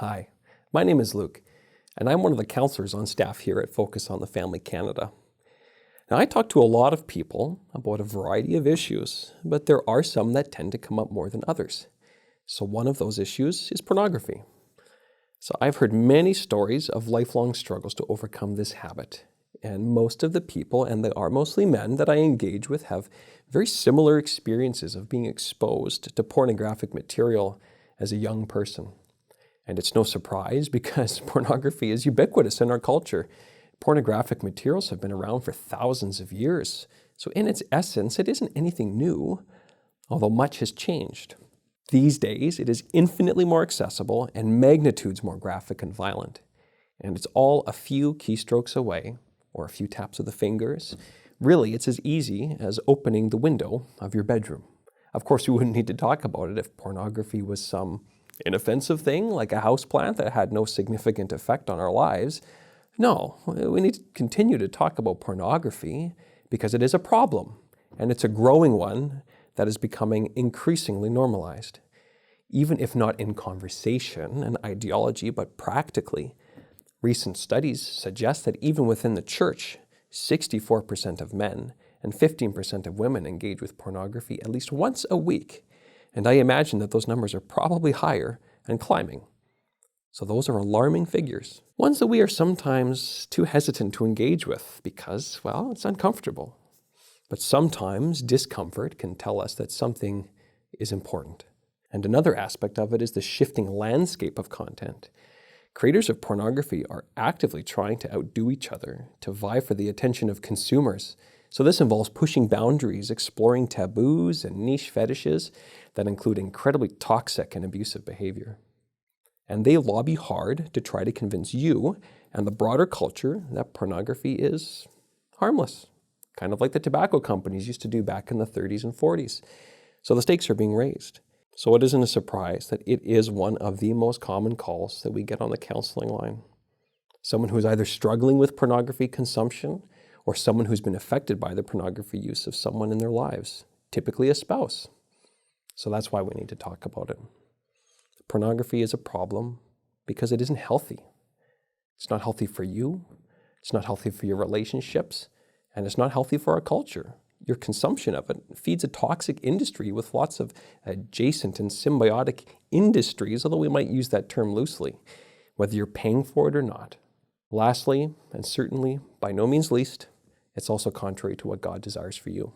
Hi, my name is Luke, and I'm one of the counselors on staff here at Focus on the Family Canada. Now, I talk to a lot of people about a variety of issues, but there are some that tend to come up more than others. So one of those issues is pornography. So I've heard many stories of lifelong struggles to overcome this habit, and most of the people, and they are mostly men, that I engage with have very similar experiences of being exposed to pornographic material as a young person. And it's no surprise because pornography is ubiquitous in our culture. Pornographic materials have been around for thousands of years. So in its essence, it isn't anything new, although much has changed. These days, it is infinitely more accessible and magnitudes more graphic and violent. And it's all a few keystrokes away, or a few taps of the fingers. Really, it's as easy as opening the window of your bedroom. Of course, we wouldn't need to talk about it if pornography was some inoffensive thing like a houseplant that had no significant effect on our lives. No, we need to continue to talk about pornography because it is a problem, and it's a growing one that is becoming increasingly normalized. Even if not in conversation and ideology, but practically. Recent studies suggest that even within the church, 64% of men and 15% of women engage with pornography at least once a week. And I imagine that those numbers are probably higher and climbing. So those are alarming figures. Ones that we are sometimes too hesitant to engage with because, well, it's uncomfortable. But sometimes discomfort can tell us that something is important. And another aspect of it is the shifting landscape of content. Creators of pornography are actively trying to outdo each other, to vie for the attention of consumers. So this involves pushing boundaries, exploring taboos and niche fetishes that include incredibly toxic and abusive behavior. And they lobby hard to try to convince you and the broader culture that pornography is harmless, kind of like the tobacco companies used to do back in the 30s and 40s. So the stakes are being raised. So it isn't a surprise that it is one of the most common calls that we get on the counseling line. Someone who is either struggling with pornography consumption or someone who's been affected by the pornography use of someone in their lives, typically a spouse. So that's why we need to talk about it. Pornography is a problem because it isn't healthy. It's not healthy for you, it's not healthy for your relationships, and it's not healthy for our culture. Your consumption of it feeds a toxic industry with lots of adjacent and symbiotic industries, although we might use that term loosely, whether you're paying for it or not. Lastly, and certainly by no means least, it's also contrary to what God desires for you.